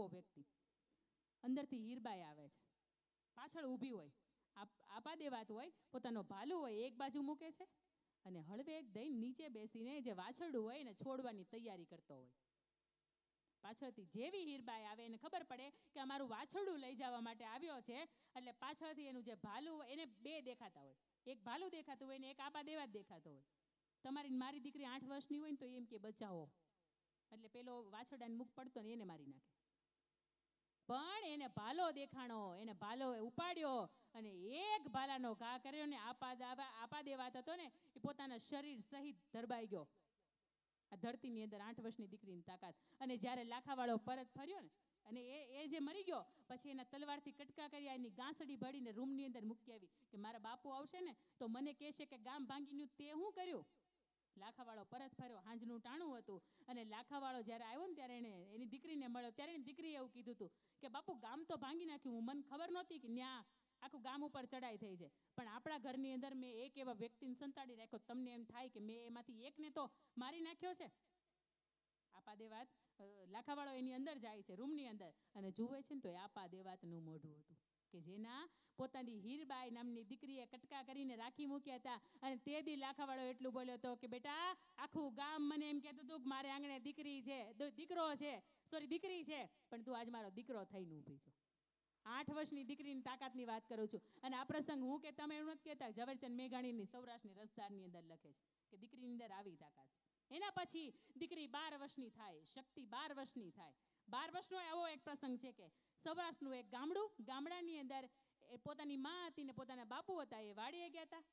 એવો વ્યક્તિ. અંદરથી હીરબાઈ આવે છે, પાછળ ઊભી હોય, આપા દેવાતું હોય, પોતાનો ભાલું હોય એક બાજુ મૂકે છે અને હળવેક દઈને નીચે બેસીને જે વાછરડું હોય એને છોડવાની તૈયારી કરતો હોય. પાછળથી જેવી હીરબાઈ આવે એને ખબર પડે કે અમારું વાછરડું લઈ જવા માટે આવ્યો છે, એટલે પાછળથી એનું જે ભાલું હોય એને બે દેખાતા હોય, એક ભાલું દેખાતું હોય ને એક આપા દેવા જ દેખાતો હોય. તમારી મારી દીકરી 8 વર્ષની હોય ને તો એમ કે બચાવો, એટલે પેલો વાછરડાને મુખ પડતો ને એને મારી નાખે. પણ એને ભાલો દેખાણો, એને ભાલો ઉપાડ્યો અને એક ભાલાનો ઘા કર્યો ને આપા દેવાત હતો ને એ પોતાના શરીર સહિત ધરબાઈ ગયો. આ ધરતીની અંદર 8 વર્ષની દીકરીની તાકાત. અને જ્યારે લાખાવાળો પરત ફર્યો ને અને એ જે મરી ગયો પછી એના તલવારથી કટકા કર્યા, એની ગાંસડી ભળીને રૂમની અંદર મૂકી આવી કે મારા બાપુ આવશે ને તો મને કહેશે કે ગામ ભાંગીનું તે શું કર્યું. લાખાવાળો પરત ફર્યો, હાંજનું ટાણું હતું અને લાખાવાળો જ્યારે આવ્યો ને ત્યારે એને એની દીકરીને મળ્યો, ત્યારે એની દીકરીએ એવું કીધું હતું કે બાપુ ગામ તો ભાંગી નાખ્યું, મને ખબર નહોતી કે ન્યા આખું ગામ ઉપર ચડાઈ થઈ છે, પણ આપણા ઘરની અંદર મેં એક એવા વ્યક્તિને સંતાડી રાખ્યો, તમને એમ થાય કે મેં એમાંથી એકને તો મારી નાખ્યો છે. આપા દેવાત લાખાવાળો એની અંદર જાય છે રૂમની અંદર અને જુએ છે ને તો એ આપા દેવાતનું મોઢું હતું કે જેના પોતાની હીરબાઈ નામની દીકરીએ કટકા કરીને રાખી મૂક્યા હતા. અને તે દી લાખાવાળો એટલું બોલ્યો હતો કે બેટા આખું ગામ મને એમ કહેતું હતું કે મારે આંગણે દીકરી છે, દીકરી છે, પણ તું આજ મારો દીકરો થઈને ઊભી છો. 8 વર્ષની દીકરીની તાકાતની વાત કરું છું. અને આ પ્રસંગ હું કે તમે એવું નથી કહેતા, ઝવેરચંદ મેઘાણીની સૌરાષ્ટ્રની રસધારની અંદર લખે છે કે દીકરીની અંદર આવી તાકાત છે. એના પછી દીકરી 12 વર્ષની થાય, શક્તિ 12 વર્ષની થાય. 12 વર્ષનો એવો એક પ્રસંગ છે કે સૌરાષ્ટ્રનું એક ગામડાની અંદર એ પોતાની માં હતી ને પોતાના બાપુ હતા, એ વાડીએ ગયા હતા,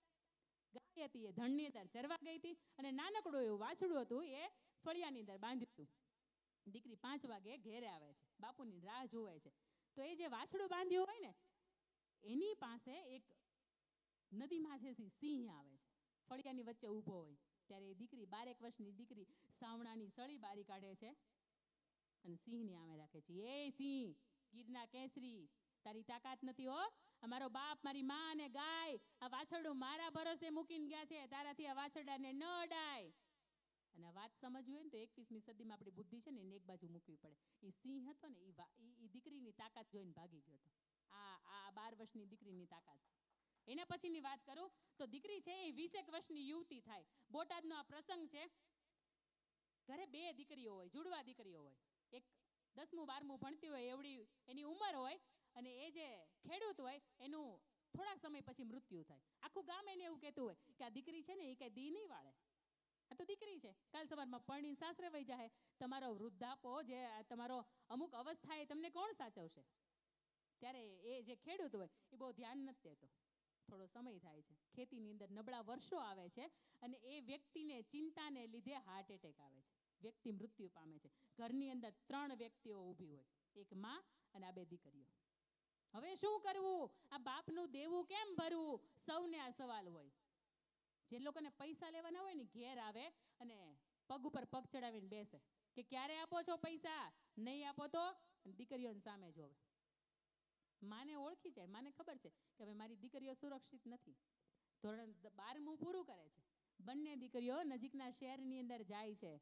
ગાય હતી એ ધણની અંદર ચરવા ગઈ હતી અને નાનકડું એવું વાછડું હતું એ ફળિયાની અંદર બાંધ્યું હતું. દીકરી 5 વાગે ઘેરે આવે છે, બાપુની રાહ જોવે છે. તો એ જે વાછડું બાંધ્યું હોય ને એની પાસે એક નદીમાંથી સિંહ આવે છે, ફળિયાની વચ્ચે ઊભો હોય. ત્યારે એ દીકરી 12 વર્ષની દીકરી સાવણાની સળી બારી કાઢે છે અને સિંહની આમે રાખે છે. એ સિંહ, ગીરના કેસરી, તારી તાકાત નથી હો. અમારો બાપ, મારી માં અને ગાય આ વાછરડું મારા ભરોસે મૂકીને ગયા છે, તારાથી આ વાછરડાને ન અડાય. અને આ વાત સમજવી હોય ને તો 21મી સદીમાં આપણી બુદ્ધિ છે ને એને એક બાજુ મૂકવી પડે. એ સિંહ હતો ને એ દીકરીની તાકાત જોઈને ભાગી ગયો હતો. આ 12 વર્ષની દીકરીની તાકાત છે. એના પછીની વાત કરું તો દીકરી છે એ 20 વર્ષની યુવતી થાય. બોટાદનો આ પ્રસંગ છે. ઘરે 2 દીકરીઓ હોય, જુડવા દીકરીઓ હોય. એક 10મું 12મું ભણતી હોય એવડી એની ઉંમર હોય અને એ જે ખેડૂત હોય એનું થોડાક સમય પછી મૃત્યુ થાય. આખું ગામ એને એવું કહેતું હોય કે આ દીકરી છે ને એ કઈ દી નહીં વાળે, આ તો દીકરી છે, કાલ સવારમાં પરણી સાસરે વહી જાય, તમારો વૃદ્ધાપો જે તમારો અમુક અવસ્થા એ તમને કોણ સાચવશે. ત્યારે એ જે ખેડૂત હોય એ બહુ ધ્યાન નથી દેતો. થોડો સમય થાય છે, ખેતીની અંદર નબળા વર્ષો આવે છે અને એ વ્યક્તિને ચિંતાને લીધે હાર્ટ એટેક આવે છે, વ્યક્તિ મૃત્યુ પામે છે. ઘરની અંદર 3 વ્યક્તિઓ ઊભી હોય, એક માં અને આ 2 દીકરીઓ. હવે શું કરવું, આ બાપનું દેવું કેમ ભરવું, સૌને આ સવાલ હોય. જે લોકોને પૈસા લેવાના હોય ને ઘેર આવે અને પગ ઉપર પગ ચડાવીને બેસે કે ક્યારે આપો છો પૈસા, નહીં આપો તો દીકરીઓની સામે જોવે. માને ઓળખી જાય, માને ખબર છે કે હવે મારી દીકરીઓ સુરક્ષિત નથી. ધોરણ 12મું પૂરું કરે છે, બંને દીકરીઓ નજીકના શહેરની અંદર જાય છે.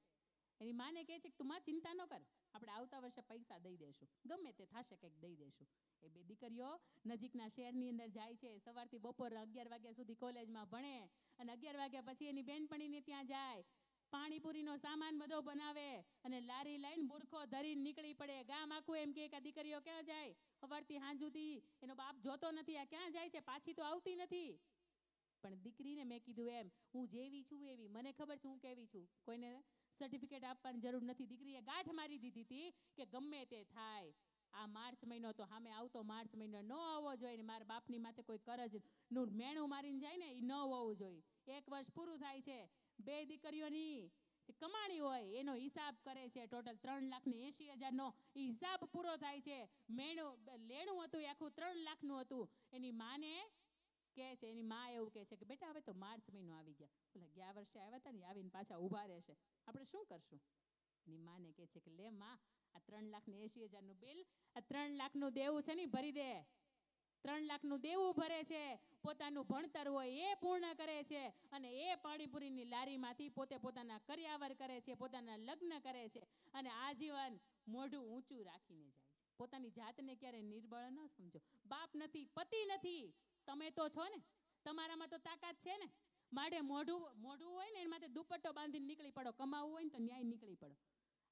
એની માને કહે છે કે તું માં ચિંતા ન કર, આપણે આવતા વર્ષે પૈસા દઈ દેશું, ગમે તે થશે કંઈક દઈ દેશું. એ 2 દીકરીઓ નજીકના શહેરની અંદર જાય છે. સવારથી બપોર 11 વાગ્યા સુધી કોલેજમાં ભણે અને 11 વાગ્યા પછી એની બેનપણીને ત્યાં જાય, પાણીપુરીનો સામાન બધો બનાવે અને લારી લઈને બુરખો ધરીને નીકળી પડે. ગામ આખું એમ કે દીકરીઓ ક્યાં જાય, સવારથી સાંજ સુધી એનો બાપ જોતો નથી, આ ક્યાં જાય છે, પાછી તો આવતી નથી. પણ દીકરીને મેં કીધું એમ, હું જેવી છું એવી, મને ખબર છે હું કેવી છું, કોઈને સર્ટિફિકેટ આપવાની જરૂર નથી. દીકરીએ ગાંઠ મારી દીધી હતી કે ગમે તે થાય, આ માર્ચ મહિનો તો સામે આવતો માર્ચ મહિનો ન આવવો જોઈએ, મારા બાપની માથે કોઈ કરજનું મેણું મારીને જાય ને એ ન હોવું જોઈએ. 1 વર્ષ પૂરું થાય છે, 2 દીકરીઓની કમાણી હોય એનો હિસાબ કરે છે, ટોટલ 3,80,000નો હિસાબ પૂરો થાય છે. લેણું હતું એ આખું 3 લાખનું હતું. એની માને કહે છે, એની માં એવું કહે છે કે બેટા હવે તો માર્ચ મહિનો આવી ગયા, બોલે ગયા વર્ષે આવ્યા હતા ને આવીને પાછા ઊભા રહેશે, આપણે શું કરશું. એની માને કહે છે કે લે માં, આ 3,80,000નું બિલ, આ 3 લાખનું દેવું છે ને ભરી દે. 3 લાખનું દેવું ભરે છે, પોતાનું ભણતર હોય એ પૂર્ણ કરે છે અને એ પાણીપુરીની લારીમાંથી પોતાના કર્યાવર કરે છે, પોતાના લગ્ન કરે છે અને આજીવન મોઢું ઊંચું રાખીને જાય છે. પોતાની જાતને ક્યારે નિર્બળ ન સમજો. બાપ નથી, પતિ નથી, તમે તો છો ને, તમારામાં તો તાકાત છે ને. માડે મોઢું હોય ને એના માટે દુપટ્ટો બાંધીને નીકળી પડો, કમાવું હોય ને તો ન્યાય નીકળી પડો.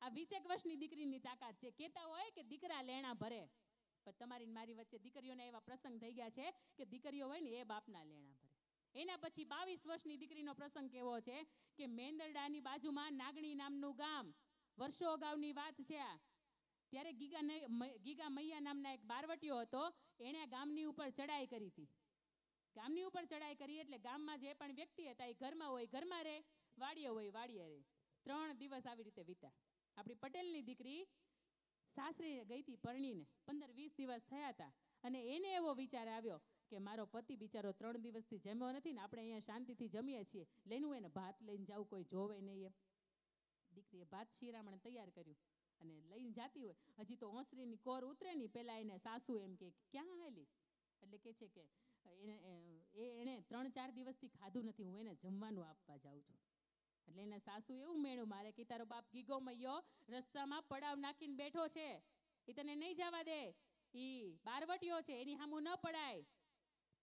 આ 20 વર્ષની દીકરીની તાકાત છે. કહેતા હોય કે દીકરા લેણા ભરે, પણ તમારી મારી વચ્ચે દીકરીઓના એવા પ્રસંગ થઈ ગયા છે કે દીકરીઓ હોય ને એ બાપના લેણા ભરે. એના પછી 22 વર્ષની દીકરીનો પ્રસંગ કેવો છે કે મેંદરડાની બાજુમાં નાગણી નામનું ગામ, વર્ષો અગાઉની વાત છે આ. ત્યારે ગીગા મૈયા નામના એક બારવટીયો હતો. એણે ગામની ઉપર ચડાઈ કરી હતી. ગામની ઉપર ચડાઈ કરી એટલે ગામમાં જે પણ વ્યક્તિ હતા એ ઘરમાં હોય ઘરમાં રહે, વાડીએ હોય વાડીએ રહે. 3 દિવસ આવી રીતે વીત્યા. આપણી પટેલની દીકરી સાસરી ગઈ હતી પરણીને, 15-20 દિવસ થયા હતા અને એને એવો વિચાર આવ્યો કે મારો પતિ બિચારો 3 દિવસથી જમ્યો નથી ને આપણે અહીંયા શાંતિથી જમીએ છીએ, લઈને હું એને ભાત લઈને જાઉં, કોઈ જોવે નહીં એમ. દીકરીએ ભાત શિરામણ તૈયાર કર્યું અને લઈને જાતી હોય, હજી તો ઓસરીની કોર ઉતરે નહીં પહેલાં એને સાસુ એમ કે ક્યાં હાલી, એટલે કે છે કે એણે 3-4 દિવસથી ખાધું નથી, હું એને જમવાનું આપવા જાઉં છું. એટલે એને સાસુ એવું મેણું મારે કે તારો બાપ ગીગો મૈયો રસ્તામાં પડાવ નાખીને બેઠો છે, એ તને નહીં જવા દે, એ બારવટીયો છે, એની સામું ન પડાય.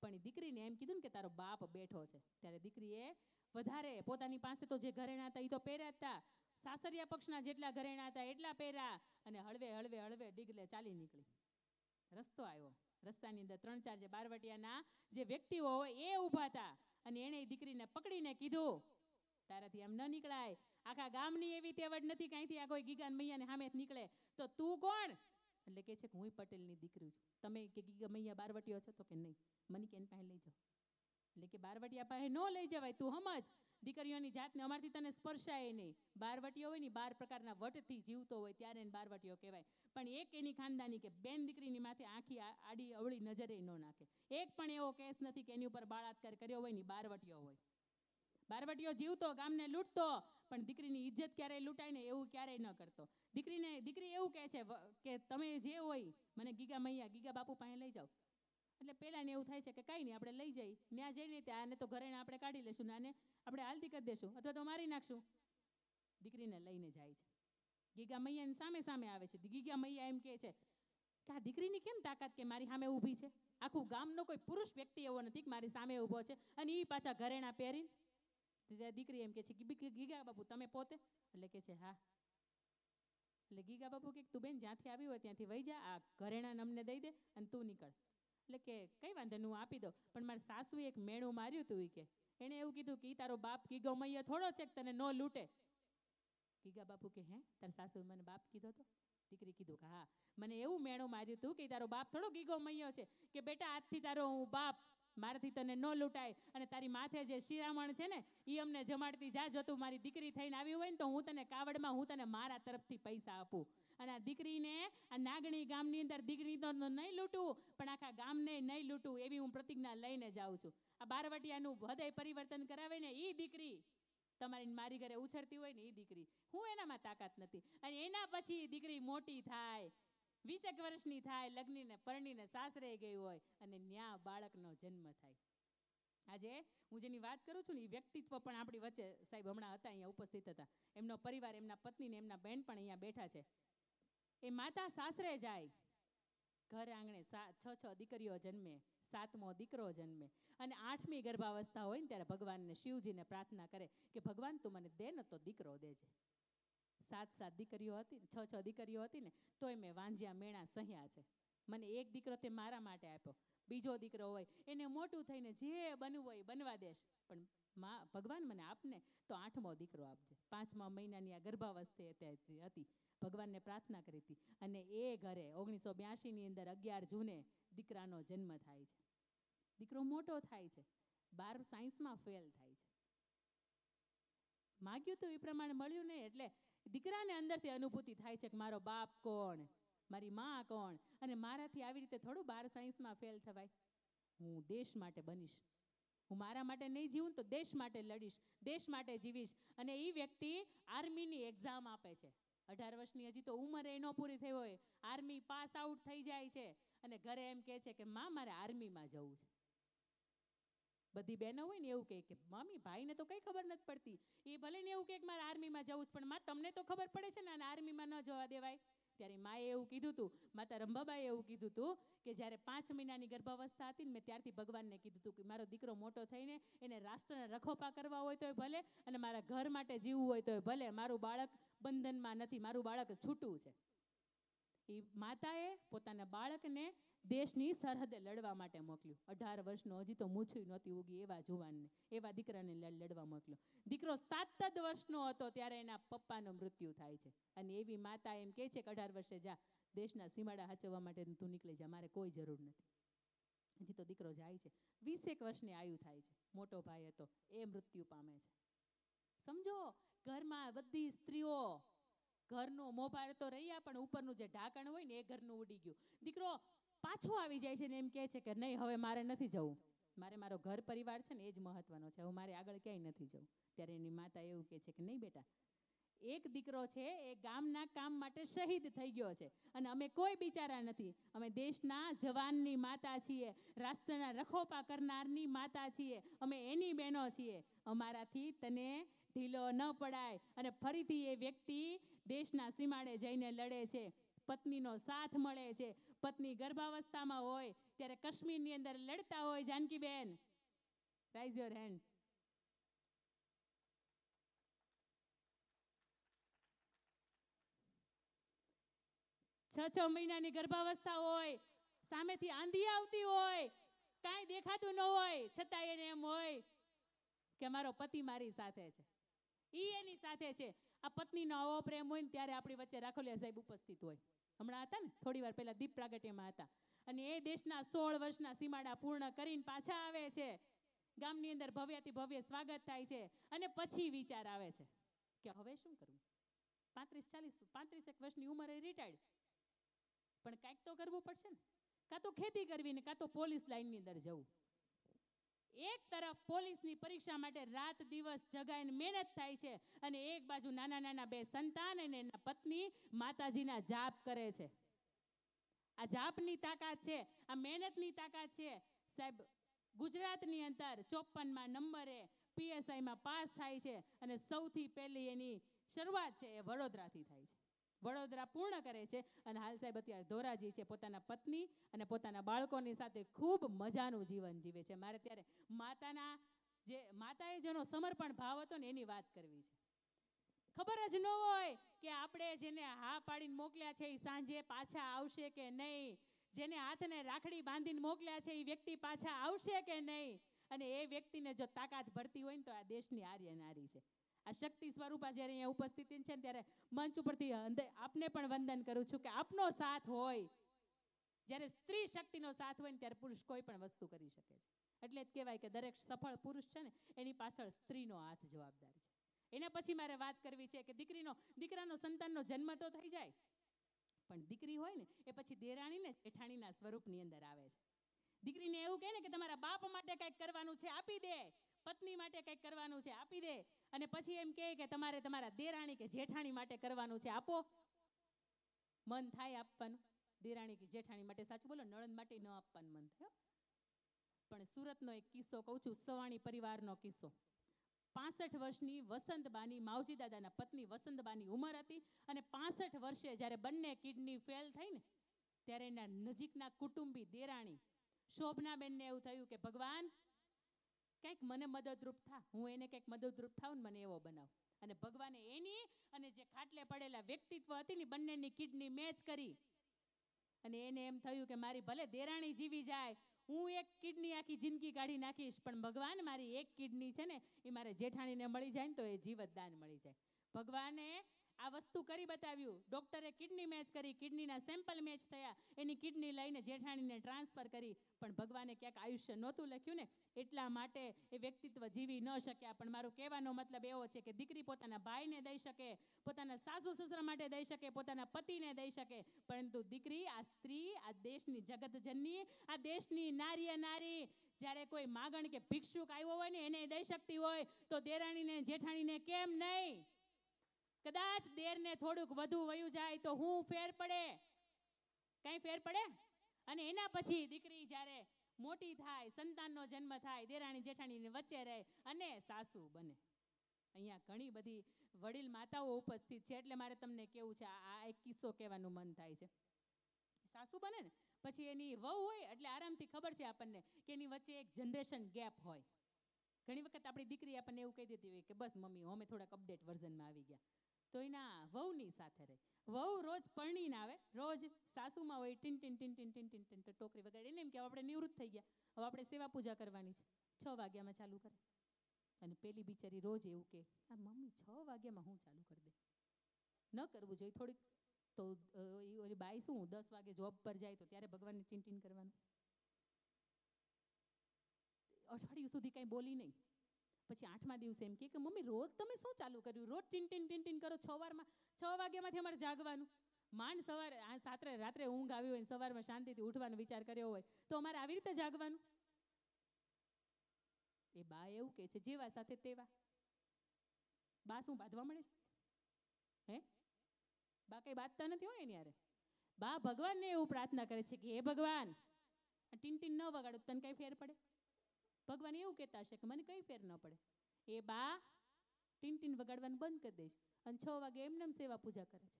પણ દીકરીને એમ કીધું ને કે તારો બાપ બેઠો છે. ત્યારે દીકરીએ વધારે પોતાની પાસે તો જે ઘરેણા હતા એ તો પહેર્યા હતા, સાસરિયા પક્ષના જેટલા ઘરેણા હતા એટલા પહેર્યા અને હળવે હળવે હળવે ડીગલે ચાલી નીકળી. રસ્તો આવ્યો, રસ્તાની અંદર 3-4 જે બારવટિયાના જે વ્યક્તિઓ હોય એ ઊભા હતા અને એણે દીકરીને પકડીને કીધું તારાથી એમ ન નીકળાય, આખા ગામની એવી તેવડ નથી કાંઈથી આ કોઈ ગીગા મૈયાને સામે નીકળે, તો તું કોણ? એટલે કે છે કે હું પટેલની દીકરી છું, તમે કે ગીગા મૈયા બારવટીયો છો? તો કે નહીં, મને કે એની પાસે લઈ જાઓ. એટલે કે બારવટિયા પાસે ન લઈ જવાય, તું સમજ દીકરીઓની જાતને, અમારથી તને સ્પર્શાય નહીં. બારવટીયો હોય ને 12 પ્રકારના વટથી જીવતો હોય ત્યારે એને બારવટીયો કહેવાય. પણ એક એની ખાનદાની કે બેન દીકરીની માથે આખી આડી અવળી નજરે ન નાખે. એક પણ એવો કેસ નથી કે એની ઉપર બળાત્કાર કર્યો હોય ને બારવટીયો હોય. બારવટીયો જીવતો, ગામને લૂંટતો, પણ દીકરીની ઇજ્જત ક્યારેય લૂંટાય ને એવું ક્યારેય ન કરતો. દીકરી એવું કહે છે કે તમે જે હોય મને ગીગા મૈયા ગીગા બાપુ પાસે લઈ જાઓ. એટલે પહેલાં ને એવું થાય છે કે કાંઈ નહીં, આપણે લઈ જઈ ત્યાં જઈને ત્યાં આને તો ઘરેણા આપણે કાઢી લઈશું ને આને આપણે હાલતી કરી દઈશું અથવા તો મારી નાખશું. દીકરીને લઈને જાય છે. ગીગા મૈયાની સામે આવે છે. ગીગા મૈયા એમ કહે છે કે આ દીકરીની કેમ તાકાત કે મારી સામે ઊભી છે? આખું ગામનો કોઈ પુરુષ વ્યક્તિ એવો નથી કે મારી સામે ઊભો છે અને એ પાછા ઘરેણા પહેરીને. દીકરી એમ કે છે કે ગીગા બાપુ તમે પોતે? એટલે કે છે હા. એટલે ગીગા બાપુ કે તું બેન જ્યાંથી આવી હોય ત્યાંથી વહી જા, આ ઘરેણા અમને દઈ દે અને તું નીકળ. એટલે કે કંઈ વાંધો નહીં, હું આપી દઉં, પણ મારા સાસુએ એક મેણું માર્યું હતું. કે એણે એવું કીધું કે તારો બાપ ગીગો મૈયા થોડો છે કે તને ન લૂંટે. ગીગા બાપુ કે હે તારા સાસુએ મને બાપ કીધો તો? દીકરી કીધું કે હા, મને એવું મેણું માર્યું હતું કે તારો બાપ થોડો ગીગો મૈયો છે, કે બેટા આજથી તારો હું બાપ, મારાથી તને ન લૂંટાય અને તારી માથે જે શિરામણ છે ને એ અમને જમાડતી જા. જો તું મારી દીકરી થઈને આવી હોય ને તો હું તને કાવડમાં હું તને મારા તરફથી પૈસા આપું. અને આ દીકરીને આ નાગણી ગામની અંદર દીકરી તો નહીં લૂંટું પણ આખા ગામને નહીં લૂંટું એવી હું પ્રતિજ્ઞા લઈને જાઉં છું. આ બારવટિયાનું હૃદય પરિવર્તન કરાવે ને એ દીકરી તમારી મારી ઘરે ઉછરતી હોય ને એ દીકરી, હું એનામાં તાકાત નથી. અને એના પછી દીકરી મોટી થાય, 20 વર્ષની થાય, લગ્નને પરણીને સાસરે ગઈ હોય અને ન્યા બાળકનો જન્મ થાય. આજે હું જેની વાત કરું છું ને એ વ્યક્તિત્વ પણ આપણી વચ્ચે સાહેબ હમણાં હતા, અહીંયા ઉપસ્થિત હતા. એમનો પરિવાર, એમના પત્ની ને એમના બહેન પણ અહીંયા બેઠા છે. એ માતા સાસરે જાય, ઘર આંગણે 6 દીકરીઓ જન્મે, 7મો દીકરો જન્મે અને 8મી ગર્ભાવસ્થા હોય ને ત્યારે ભગવાનને શિવજીને પ્રાર્થના કરે કે ભગવાન તું મને દે ને તો દીકરો દેજે. 7 દીકરીઓ હતી, 6 દીકરીઓ હતી ને તોય મેં વાંજ્યા મેણા સહ્યા છે. મને એક દીકરો તે મારા માટે આપ્યો, બીજો દીકરો હોય એને મોટું થઈને જે બનવું હોય બનવા દેશ, પણ ભગવાન મને આપને તો 8મો દીકરો આપજે. 5મા મહિનાની આ ગર્ભાવસ્થા હતી, ભગવાનને પ્રાર્થના કરી હતી અને એ ઘરે 1982ની અંદર 11 જૂને દીકરાનો જન્મ થાય છે. દીકરો મોટો થાય છે, 12 સાયન્સમાં ફેલ થાય છે. માગ્યું તો એ પ્રમાણે મળ્યું નહીં. એટલે દીકરાને અંદરથી અનુભૂતિ થાય છે કે મારો બાપ કોણ, મારી માં કોણ, અને મારાથી આવી રીતે થોડું 12 સાયન્સમાં ફેલ થવાય. હું દેશ માટે બનીશ, હું મારા માટે નહીં જીવું તો દેશ માટે લડીશ, દેશ માટે જીવીશ. અને એ વ્યક્તિ આર્મીની એક્ઝામ આપે છે. 18 વર્ષની હજી તો ઉંમર એનો પૂરી થઈ હોય, આર્મી પાસ આઉટ થઈ જાય છે અને ઘરે એમ કહે છે કે માં મારે આર્મીમાં જવું છે. બધી બહેનો હોય ને એવું કહે કે મમ્મી ભાઈને તો કંઈ ખબર નથી પડતી, એ ભલે ને એવું કહે કે મારે આર્મીમાં જવું છે, પણ માં તમને તો ખબર પડે છે ને આને આર્મીમાં ન જવા દેવાય. ત્યારે માએ એવું કીધું હતું, માતા રંભાબાએ એવું કીધું હતું કે જ્યારે 5 મહિનાની ગર્ભાવસ્થા હતી ને મેં ત્યારથી ભગવાનને કીધું હતું કે મારો દીકરો મોટો થઈને એને રાષ્ટ્રના રખોપા કરવા હોય તોય ભલે અને મારા ઘર માટે જીવવું હોય તોય ભલે, મારું બાળક બંધનમાં નથી, મારું બાળક છૂટું છે. એ માતાએ પોતાના બાળકને દેશની સરહદે લડવા માટે મોકલ્યું. 18 વર્ષનો, હજી તો મૂછું નહોતી ઉગી એવા જુવાનને, એવા દીકરાને લડવા મોકલ્યો. દીકરો 7 જ વર્ષનો હતો ત્યારે એના પપ્પાનું મૃત્યુ થાય છે. અને એવી માતા એમ કહે છે કે 18 વર્ષે જા, દેશના સીમાડા હાચવવા માટે તું નીકળી જા, મારે કોઈ જરૂર નથી. હજી તો દીકરો જાય છે. 20 વર્ષની આયુ થાય છે. મોટો ભાઈ હતો એ મૃત્યુ પામે છે. સમજો, ઘરમાં બધી સ્ત્રીઓ ઘરનું મોભાર તો રહ્યા, પણ ઉપરનું જે ઢાંકણ હોય ને એ ઘરનું ઉડી ગયું. દીકરો પાછો આવી જાય છે ને એમ કહે છે કે નહીં, હવે મારે નથી જવું, મારે મારો ઘર પરિવાર છે ને એ જ મહત્વનો છે, હવે મારે આગળ ક્યાંય નથી જવું. ત્યારે એની માતા એવું કહે છે કે નહીં બેટા, એક દીકરો છે એ ગામના કામ માટે શહીદ થઈ ગયો છે અને અમે કોઈ બિચારા નથી, અમે દેશના જવાનની માતા છીએ, રાષ્ટ્રના રખોપા કરનારની માતા છીએ, અમે એની બહેનો છીએ. અમારાથી તને ઢીલો ન પડાય. અને ફરીથી એ વ્યક્તિ દેશના સીમાડે જઈને લડે છે, પત્નીનો સાથ મળે છે. પત્ની ગર્ભાવસ્થામાં હોય ત્યારે કાશ્મીરની અંદર લડતા હોય. Janakiben, rise your hand. છ મહિનાની ગર્ભાવસ્થા હોય, સામેથી આંધી આવતી હોય, કાંઈ દેખાતું ન હોય, છતાં એને એમ હોય કે મારો પતિ મારી સાથે છે, ઈ એની સાથે છે. આ પત્નીનો આવો પ્રેમ હોય ને ત્યારે આપણી વચ્ચે રાખોલિયા સાહેબ ઉપસ્થિત હોય. હમણાં હતા ને, થોડી વાર પહેલા દીપ પ્રાગટ્યમાં હતા. અને એ દેશના 16 વર્ષના સીમાડા પૂર્ણ કરીને પાછા આવે છે. ગામની અંદર ભવ્યથી ભવ્ય સ્વાગત થાય છે. અને પછી વિચાર આવે છે કે હવે શું કરવું. 35 વર્ષની ઉંમરે રિટાયર્ડ, પણ કાંઈક તો કરવું પડશે ને. કાં તો ખેતી કરવી ને કાં તો પોલીસ લાઈનની અંદર જવું. એક તરફ પોલીસની પરીક્ષા માટે રાત દિવસ જગાઈને મહેનત થાય છે અને એક બાજુ નાના નાના 2 સંતાન અને એના પત્ની માતાજીના જાપ કરે છે. આ જાપની તાકાત છે, આ મહેનતની તાકાત છે. સાહેબ, ગુજરાતની અંદર 54માં નંબરે PSIમાં પાસ થાય છે અને સૌથી પહેલી એની શરૂઆત છે એ વડોદરાથી થાય છે. વડોદરા પૂર્ણ કરે છે અને હાલ સાહેબ અત્યારે ધોરાજી છે. પોતાના પત્ની અને પોતાના બાળકોની સાથે ખૂબ મજાનું જીવન જીવે છે. મારે ત્યારે માતાએ જેનો સમર્પણ ભાવ હતો ને એની વાત કરવી છે. ખબર જ ન હોય કે આપણે જેને હા પાડીને મોકલ્યા છે એ સાંજે પાછા આવશે કે નહીં, જેને હાથને રાખડી બાંધીને મોકલ્યા છે એ વ્યક્તિ પાછા આવશે કે નહીં. અને એ વ્યક્તિને જો તાકાત ભરતી હોય ને તો આ દેશની આર્ય નારી છે. આ શક્તિ સ્વરૂપા જ્યારે અહીંયા ઉપસ્થિત છે ને ત્યારે મંચ ઉપરથી આપને પણ વંદન કરું છું કે આપનો સાથ હોય, જ્યારે સ્ત્રી શક્તિનો સાથ હોય ને ત્યારે પુરુષ કોઈ પણ વસ્તુ કરી શકે છે. એટલે જ કહેવાય કે દરેક સફળ પુરુષ છે ને એની પાછળ સ્ત્રીનો હાથ જવાબદાર છે. એના પછી મારે વાત કરવી છે કે દીકરાનો સંતાનનો જન્મ તો થઈ જાય, પણ દીકરી હોય ને એ પછી દેરાણી ને જેઠાણીના સ્વરૂપની અંદર આવે છે. દીકરીને એવું કહે ને કે તમારા બાપ માટે કંઈક કરવાનું છે આપી દે, પત્ની માટે કંઈક કરવાનું છે આપી દે, અને પછી એમ કહે કે તમારે તમારા દેરાણી કે જેઠાણી માટે કરવાનું છે આપો. મન થાય આપવાનું દેરાણી કે જેઠાણી માટે, સાચું બોલો, નણંદ માટે ન આપવાનું મન થાય. પણ સુરતનો એક કિસ્સો કહું છું, સવાણી પરિવારનો કિસ્સો. 65 વર્ષની વસંતબાની, માવજી દાદાના પત્ની વસંતબાની ઉંમર હતી અને 65 વર્ષે જ્યારે બંને કિડની ફેલ થઈ ને ત્યારે એના નજીકના કુટુંબી દેરાણી શોભનાબેનને એવું થયું કે ભગવાન કંઈક મને મદદરૂપ થા, હું એને કંઈક મદદરૂપ થાઉં ને મને એવો બનાવ. અને ભગવાને એની અને જે ખાટલે પડેલા વ્યક્તિત્વ હતી ને બંનેની કિડની મેચ કરી અને એને એમ થયું કે મારી ભલે દેરાણી જીવી જાય, હું એક કિડની આખી જિંદગી કાઢી નાખીશ, પણ ભગવાન મારી એક કિડની છે ને એ મારે જેઠાણીને મળી જાય ને તો એ જીવતદાન મળી જાય. ભગવાને આ વસ્તુ કરી બતાવ્યું. ડોક્ટરે કિડની મેચ કરી, કિડનીના સેમ્પલ મેચ થયા, એની કિડની લઈને જેઠાણીને ટ્રાન્સફર કરી, પણ ભગવાને ક્યાંક આયુષ્ય નહોતું લખ્યું ને એટલા માટે એ વ્યક્તિત્વ જીવી ન શક્યા. પણ મારો કહેવાનો મતલબ એવો છે કે દીકરી પોતાના ભાઈને દઈ શકે, પોતાના સાસુ સસરા માટે દઈ શકે, પોતાના પતિને દઈ શકે, પરંતુ દીકરી, આ સ્ત્રી, આ દેશની જગતજનની, આ દેશની નારી જ્યારે કોઈ માગણ કે ભિક્ષુક આવ્યો હોય ને એને દઈ શકતી હોય તો દેરાણીને જેઠાણીને કેમ નહીં? કદાચ દેરને થોડુંક વધુ વયું જાય તો હું ફેર પડે? કઈ ફેર પડે? અને એના પછી દીકરી જ્યારે મોટી થાય, સંતાનનો જન્મ થાય, દેરાણી જેઠાણીની વચ્ચે રહે અને સાસુ બને. અહીંયા ઘણી બધી વડીલ માતાઓ ઉપસ્થિત છે એટલે મારે તમને કેવું છે, આ એક કિસ્સો કહેવાનું મન થાય છે. સાસુ બને ને પછી એની વહુ હોય એટલે આરામથી ખબર છે આપણને કે એની વચ્ચે એક જનરેશન ગેપ હોય. ઘણી વખત આપણી દીકરી આપણને એવું કહી દેતી હોય કે બસ મમ્મી અમે થોડાક અપડેટ વર્ઝનમાં આવી ગયા, તો એના વહુની સાથે રહે. વહુ રોજ પરણીને આવે, રોજ સાસુમાં હોય ટીન ટીન ટીન ટીન ટીન ટીન ટીન ટોકરી વગાડે. એને એમ કે આપણે નિવૃત્ત થઈ ગયા, હવે આપણે સેવા પૂજા કરવાની છે. 6 વાગ્યામાં ચાલુ કરે અને પેલી બિચારી રોજ એવું કે આ મમ્મી 6 વાગ્યામાં હું ચાલુ કરી દે. ન કરવું જોઈએ થોડીક. તો ઓલી બાઈ શું 10 વાગે જોબ પર જાય તો ત્યારે ભગવાનને ટીન ટીન કરવાનું. અઠવાડિયું સુધી કાંઈ બોલી નહીં. પછી 8મા દિવસે એમ કે મમ્મી રોજ તમે શું ચાલુ કર્યું, રોજ ટીન ટીન ટીન ટીન કરો, 6 વાગ્યામાંથી અમારે જાગવાનું. માંડ સવારે રાત્રે ઊંઘ આવી હોય, સવારમાં શાંતિથી ઉઠવાનો વિચાર કર્યો હોય તો અમારે આવી રીતે જાગવાનું. એ બા એવું કે છે જેવા સાથે તેવા. બા શું બાંધવા મળે છે? હે બા કઈ બાંધતા નથી હોય એની યારે. બા ભગવાનને એવું પ્રાર્થના કરે છે કે હે ભગવાન, ટીન ટીન ન વગાડો તને કઈ ફેર પડે? ભગવાન એવું કહેતા હશે કે મને કઈ ફેર ન પડે. એ બા ટીન ટીન વગાડવાનું બંધ કરી દે છે અને 6 વાગે એમને સેવા પૂજા કરે છે.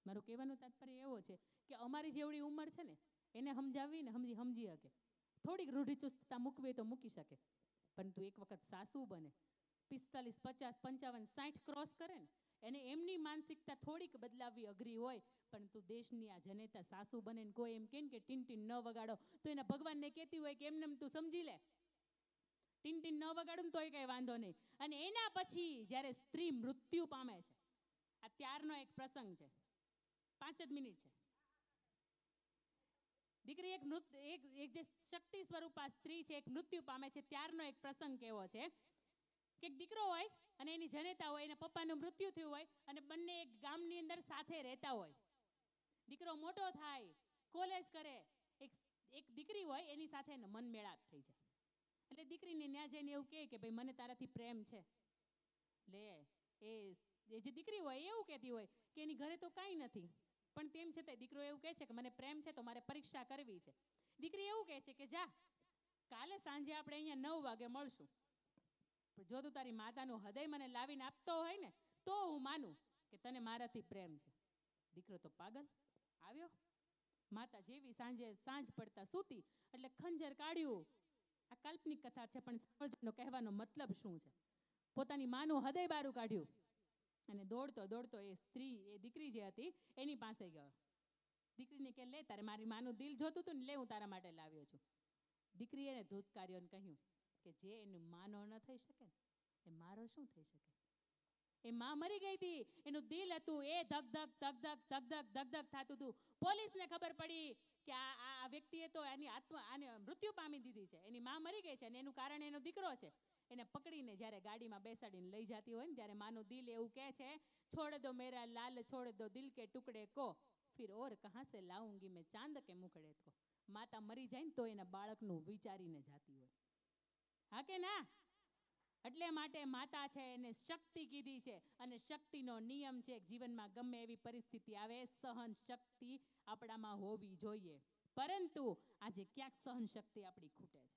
મારું કહેવાનું તાત્પર્ય એવો છે કે અમારી જેવડી ઉંમર છે ને એને સમજાવવી ને સમજી શકે. થોડીક રૂઢિચુસ્તતા મૂકવી તો મૂકી શકે, પરંતુ એક વખત સાસુ બને 45, 50, 55, 60 ક્રોસ કરે ને એને એમની માનસિકતા થોડીક બદલાવવી અઘરી હોય. પરંતુ દેશની આ જનેતા સાસુ બને ને કોઈ એમ કે ટીન ટીન ન વગાડો તો એના ભગવાનને કહેતી હોય કે એમને તું સમજી લે, ટીન ટીન ન વગાડું તોય કઈ વાંધો નહીં. અને એના પછી જ્યારે સ્ત્રી મૃત્યુ પામે છે, આ ત્યારનો એક પ્રસંગ છે, 5 જ મિનિટ છે. દીકરી એક જે શક્તિ સ્વરૂપા સ્ત્રી છે, એક મૃત્યુ પામે છે, ત્યારનો એક પ્રસંગ કેવો છે કે દીકરો હોય અને એની જનેતા હોય, એના પપ્પાનું મૃત્યુ થયું હોય અને બંને એક ગામની અંદર સાથે રહેતા હોય. દીકરો મોટો થાય, કોલેજ કરે, એક દીકરી હોય એની સાથે એનો મન મેળાપ થઈ જાય. એટલે દીકરીને ન્યા જઈને એવું કે ભાઈ મને તારાથી પ્રેમ છે. લે એ જે દીકરી હોય એવું કહેતી હોય કે એની ઘરે તો કાંઈ નથી, પણ તેમ છતાં દીકરો એવું કહે છે કે મને પ્રેમ છે તો મારે પરીક્ષા કરવી છે. દીકરી એવું કહે છે કે જા કાલે સાંજે આપણે અહીંયા 9 વાગે મળશું, પણ જો તું તારી માતાનું હૃદય મને લાવીને આપતો હોય ને તો હું માનું કે તને મારાથી પ્રેમ છે. દીકરો તો પાગલ આવ્યો. માતા જેવી સાંજ પડતા સૂતી એટલે ખંજર કાઢ્યું. આ કાલ્પનિક કથા છે પણ સમજવાનો કહેવાનો મતલબ શું છે. પોતાની માનું હૃદય બારું કાઢ્યું અને દોડતો દોડતો એ દીકરી જે હતી એની પાસે ગયો. દીકરીને કે લે તારે મારી માનું દિલ જોતું હતું ને, લે હું તારા માટે લાવ્યો છું. દીકરીએ એને ધૂતકાર્યોને કહ્યું કે જે એનું માનો ન થઈ શકે એ મારો શું થઈ શકે. એ માં મરી ગઈ હતી, એનું દિલ હતું એ ધક ધક ધક ધક ધક ધક ધક ધક થતું હતું. પોલીસને ખબર પડી કે આ વ્યક્તિએ તો આની આને મૃત્યુ પામી દીધી છે, એની માં મરી ગઈ છે અને એનું કારણ એનો દીકરો છે. એને પકડીને જ્યારે ગાડીમાં બેસાડીને લઈ જતી હોય ને ત્યારે માનું દિલ એવું કહે છે, છોડ દો મેરા લાલ છોડ દો દિલ કે ટુકડે કો, ફિર ઓર કહાં સે લાઉંગી મેં ચાંદ કે મુખડે કો. માતા મરી જાય ને તો એના બાળકનું વિચારીને જાતી હોય. હા કે ના? એટલે માટે માતા છે એને શક્તિ કીધી છે અને શક્તિનો નિયમ છે જીવનમાં ગમે એવી પરિસ્થિતિ આવે સહન શક્તિ આપણામાં હોવી જોઈએ. પરંતુ આજે ક્યાંક સહન શક્તિ આપણી ખૂટે છે.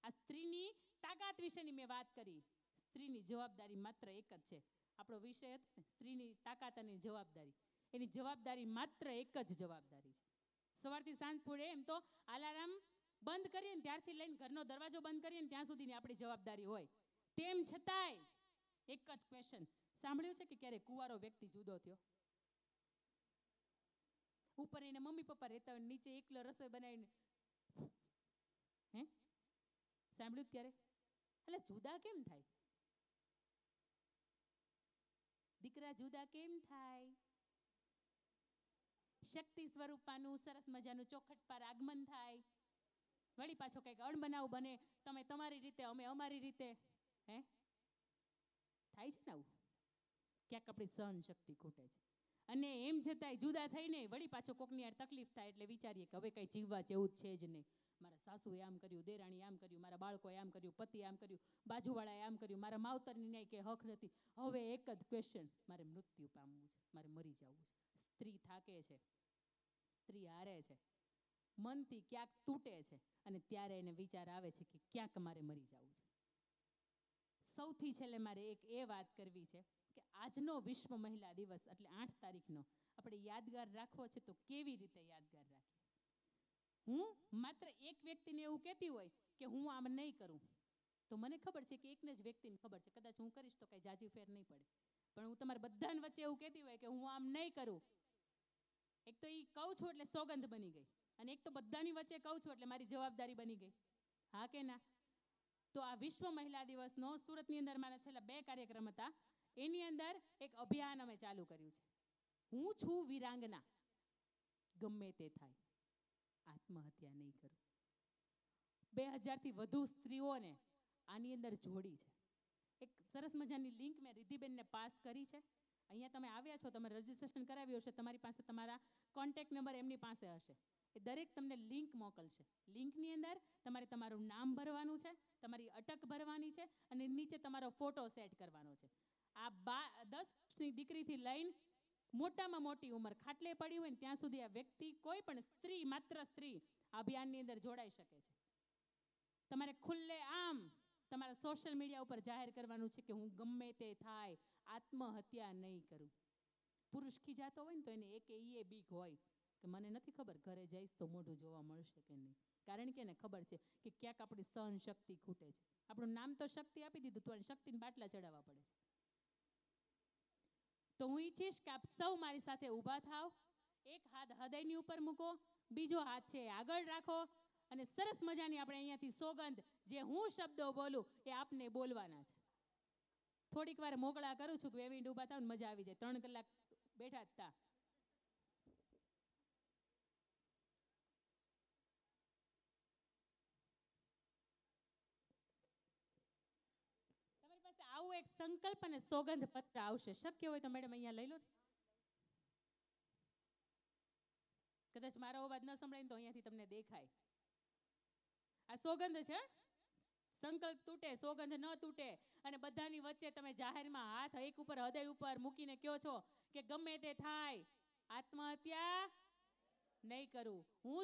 આ સ્ત્રીની તાકાત વિશેની મેં વાત કરી. સ્ત્રીની જવાબદારી માત્ર એક જ છે. આપણો વિષય હતો ને સ્ત્રીની તાકાત અને જવાબદારી. એની જવાબદારી માત્ર એક જ જવાબદારી છે. સવારથી સાંજ પડે એમ તો અલાર્મ બંધ કરીએ ને ત્યારથી લઈને ઘરનો દરવાજો બંધ કરીએ ને ત્યાં સુધીની આપણી જવાબદારી હોય. તેમ છતાંય એક જ ક્વેશ્ચન સાંભળ્યું છે કે ક્યારે કુંવારો વ્યક્તિ જુદો થયો? ઉપર એના મમ્મી પપ્પા રહેતા હોય, નીચે એકલો રસોઈ બનાવીને સાંભળ્યું ક્યારે? એટલે જુદા કેમ થાય? દીકરા જુદા કેમ થાય? શક્તિ સ્વરૂપાનું સરસ મજાનું ચોખટ પર આગમન થાય, વળી પાછો કંઈક અણબનાવ બને, તમે તમારી રીતે અમે અમારી રીતે. થાય છે ને આવું? ક્યાંક આપણી સહન શક્તિ ખૂટે છે. અને એમ છતાંય જુદા થઈને વળી પાછો કોકની યાર તકલીફ થાય એટલે વિચારીએ કે હવે કંઈ જીવવા જેવું જ છે જ નહીં. મારા સાસુએ આમ કર્યું, દેરાણી આમ કર્યું, મારા બાળકોએ આમ કર્યું, પતિ આમ કર્યું, બાજુવાળાએ આમ કર્યું, મારા માવતરની ન્યાય કે હક નથી. હવે એક જ ક્વેશ્ચન, મારે મૃત્યુ પામવું છે, મારે મરી જવું છે. સ્ત્રી થાકે છે, સ્ત્રી હારે છે, મનથી ક્યાંક તૂટે છે અને ત્યારે એને વિચાર આવે છે કે ક્યાંક મારે મરી જવું છે. સૌથી છેલ્લે મારે એક એ વાત કરવી છે કે આજનો વિશ્વ મહિલા દિવસ એટલે 8 તારીખનો આપણે યાદગાર રાખવો છે તો કેવી રીતે યાદગાર રાખીએ. હું માત્ર એક વ્યક્તિને એવું કહેતી હોય કે હું આમ નહીં કરું, તો મને ખબર છે કે એકને જ વ્યક્તિને ખબર છે કદાચ હું કરીશ તો કંઈ જાજી ફેર નહીં પડે, પણ હું તમારા બધાની વચ્ચે એવું કહેતી હોય કે હું આમ નહીં કરું, એક તો એ કહું છું એટલે સોગંદ બની ગઈ, અને એક તો બધાની વચ્ચે કહું છું એટલે મારી જવાબદારી બની ગઈ. હા કે ના? તો આ વિશ્વ મહિલા દિવસનો સુરતની અંદર મારા છેલ્લા 2 કાર્યક્રમ હતા, એની અંદર એક અભિયાન અમે ચાલુ કર્યું છે. હું છું વીરાંગના, ગમે તે થાય આત્મહત્યા નહીં કરું. 2000થી વધુ સ્ત્રીઓને આની અંદર જોડી છે. એક સરસ મજાની લિંક મેં રિદ્ધિબેનને પાસ કરી છે. અહીંયા તમે આવ્યા છો, તમે રજીસ્ટ્રેશન કરાવ્યું હશે, તમારી પાસે તમારા કોન્ટેક્ટ નંબર એમની પાસે હશે, એ દરેક તમને લિંક મોકલશે. લિંકની અંદર તમારે તમારું નામ ભરવાનું છે, તમારી અટક ભરવાની છે, અને નીચે તમારો ફોટો સેટ કરવાનો છે. આ 10 વર્ષની દીકરીથી લઈને મોટામાં મોટી ઉંમર ખાટલે પડી હોય ને ત્યાં સુધી આ વ્યક્તિ, કોઈ પણ સ્ત્રી, માત્ર સ્ત્રી અભિયાનની અંદર જોડાઈ શકે છે. તમારે ખુલ્લે આમ તમારા સોશિયલ મીડિયા ઉપર જાહેર કરવાનું છે કે હું ગમે તે થાય આત્મહત્યા નહીં કરું. પુરુષ ખીજાતો હોય ને તો એને એક એ બીક હોય કે મને નથી ખબર ઘરે જઈશ તો મોઢું જોવા મળશે કે નહીં, કારણ કે એને ખબર છે કે ક્યાંક આપણી સહન શક્તિ ખૂટે છે. આપણું નામ તો શક્તિ આપી દીધું, તો શક્તિને બાટલા ચડાવવા પડે છે. તો હું ઈચ્છીશ કે આપ સૌ મારી સાથે ઊભા થાવ, એક હાથ હૃદયની ઉપર મૂકો, બીજો હાથ છે આગળ રાખો, અને સરસ મજાની આપણે અહીંયાથી સોગંદ, જે હું શબ્દો બોલું એ આપને બોલવાના છે. થોડીક વાર મોકળા કરું છું કે વેવિંડ ઊભા થાવ ને મજા આવી જાય. 3 કલાક બેઠા જ તા. તમારી પાસે આવું એક સંકલ્પ અને સોગંદ પત્ર આવશે. શક્ય હોય તો મેડમ અહીંયા લઈ લો ને. કદાચ મારો અવાજ ન સંભળાય તો અહીંયાથી તમને દેખાય. આ સોગંદ છે. સંકલ્પ તૂટે, સોગંદ ન તૂટે, અને બધાની વચ્ચે તમે જાહેરમાં હાથ એક ઉપર હૃદય ઉપર મૂકીને કહો છો કે ગમે તે થાય આત્મહત્યા નહીં કરું. હું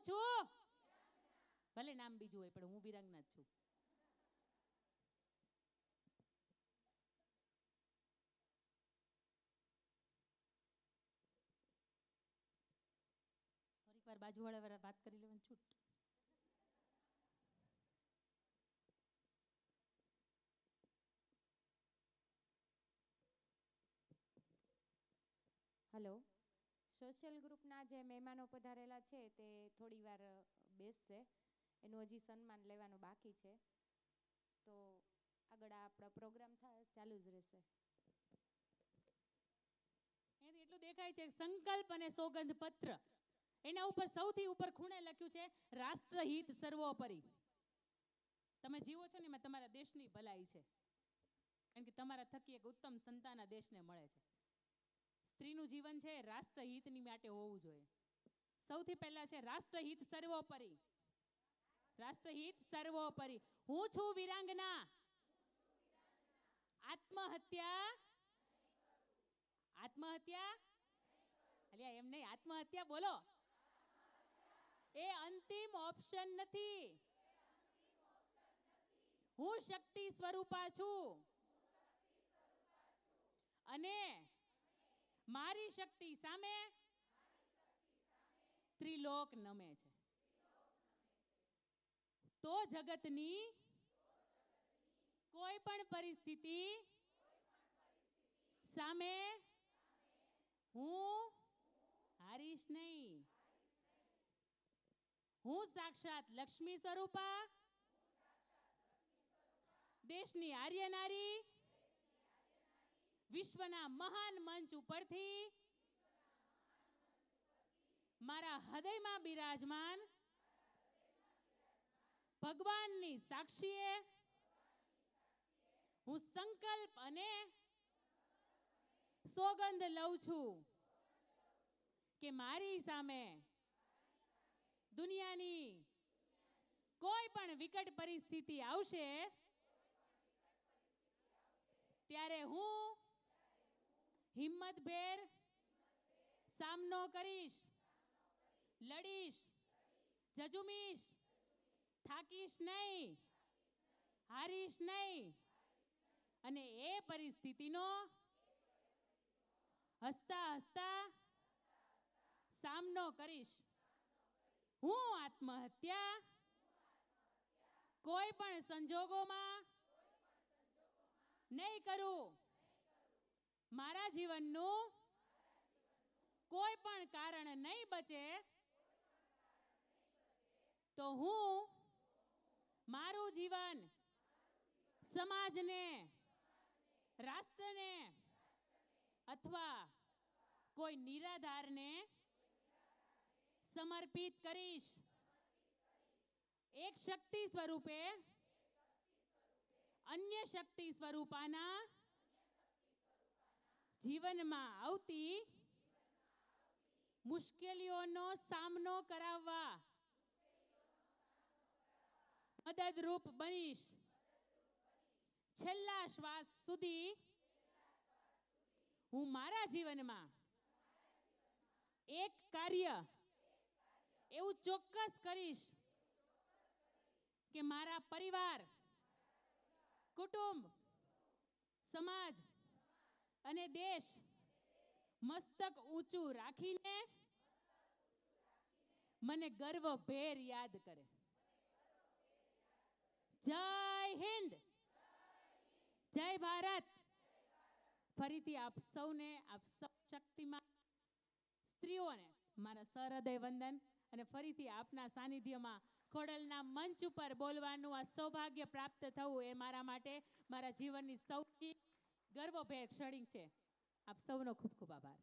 છું ભલે નામ બીજું હોય પણ હું વીરાંગના જ છું. થોડીક વાર બાજુવાળા વાત કરી લેવાની છૂટ. હલો, સોશિયલ ગ્રુપના જે મહેમાનો પધારેલા છે તે થોડી વાર બેસશે, એનું હજી સન્માન લેવાનું બાકી છે, તો આગળ આપણો પ્રોગ્રામ ચાલુ જ રહેશે. એનાથી એટલું દેખાય છે સંકલ્પ અને સોગંદ પત્ર. એના ઉપર સૌથી ઉપર ખૂણે લખ્યું છે રાષ્ટ્રહિત સર્વોપરી. તમે જીવો છો ને એમાં તમારા દેશની ભલાઈ છે, કારણ કે તમારા થકી એક ઉત્તમ સંતાન આ દેશને મળે છે. સ્ત્રીનું જીવન છે રાષ્ટ્રહિતની માટે હોવું જોઈએ. સૌથી પહેલા છે રાષ્ટ્રહિત સર્વોપરી. રાષ્ટ્રહિત સર્વોપરી. હું છું વીરાંગના, આત્મહત્યા અલ્યા એમ નહીં, આત્મહત્યા બોલો. એ અંતિમ ઓપ્શન નથી. હું શક્તિ સ્વરૂપા છું, અને મારી શક્તિ સામે ત્રિલોક નમે છે. તો જગતની કોઈ પણ પરિસ્થિતિ સામે હું હારીશ નહીં. હું સાક્ષાત લક્ષ્મી સ્વરૂપા, દેશની આર્ય નારી, વિશ્વના મહાન મંચ ઉપરથી મારા હૃદયમાં બિરાજમાન ભગવાનની સાક્ષીએ હું સંકલ્પ અને સોગંદ લઉં છું કે મારી સામે દુનિયાની કોઈ પણ વિકટ પરિસ્થિતિ આવશે ત્યારે હું હિંમતભેર સામનો કરીશ, લડીશ, જજુમીશ, થાકીશ નહીં. હારીશ નહીં, અને એ પરિસ્થિતિનો હસતા હસતા સામનો કરીશ. હું આત્મહત્યા કોઈ પણ સંજોગોમાં નહીં કરું. મારા જીવનનું કોઈ પણ કારણ નહીં બચે તો હું મારું જીવન સમાજને, રાષ્ટ્રને અથવા કોઈ નિરાધારને સમર્પિત કરીશ. એક શક્તિ સ્વરૂપે અન્ય શક્તિ સ્વરૂપાના જીવનમાં આવતી મુશ્કેલીઓનો સામનો કરાવવા મદદરૂપ બનીશ. છેલ્લા શ્વાસ સુધી હું મારા જીવનમાં એક કાર્ય એવું ચોક્કસ કરીશ કે મારા પરિવાર, કુટુંબ, સમાજ અને દેશ મસ્તક ઊંચું રાખીને મને ગર્વભેર યાદ કરે. જય હિન્દ, જય ભારત. ફરીથી આપ સૌને, આપ સૌ શક્તિમાં સ્ત્રીઓને મારા સહૃદય વંદન, અને ફરીથી આપના સાનિધ્યમાં ખોડલના મંચ ઉપર બોલવાનું આ સૌભાગ્ય પ્રાપ્ત થવું એ મારા માટે મારા જીવનની સૌથી ગર્વભેર ક્ષણિક છે. આપ સૌનો ખૂબ ખૂબ આભાર.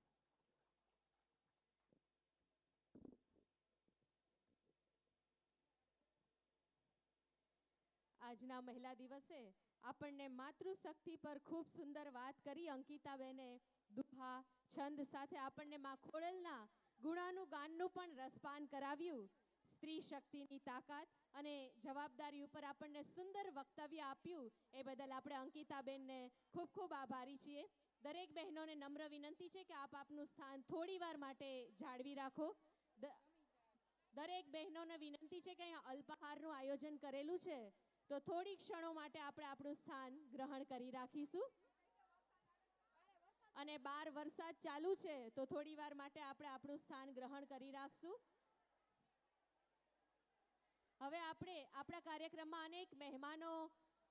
આજના મહિલા દિવસે આપણને માતૃશક્તિ પર ખૂબ સુંદર વાત કરી અંકિતાબેને. દુહા છંદ સાથે આપણને માં ખોડલના ગુણાનુગાનનું પણ રસપાન કરાવ્યું. સ્ત્રી શક્તિની તાકાત અને જવાબદારી ઉપર આપણને સુંદર વક્તવ્ય આપ્યું. એ બદલ આપણે અંકિતાબેનને ખૂબ ખૂબ આભારી છીએ. દરેક બહેનોને નમ્ર વિનંતી છે કે આપ આપનું સ્થાન થોડી વાર માટે જાળવી રાખો. દરેક બહેનોને વિનંતી છે કે અહીંયા અલ્પાહારનું આયોજન કરેલું છે, તો થોડી ક્ષણો માટે આપણે આપણું સ્થાન ગ્રહણ કરી રાખીશું. અને બહાર વરસાદ ચાલુ છે, તો થોડી વાર માટે આપણે આપણું સ્થાન ગ્રહણ કરી રાખશું. હવે આપણે આપણા કાર્યક્રમમાં અનેક મહેમાનો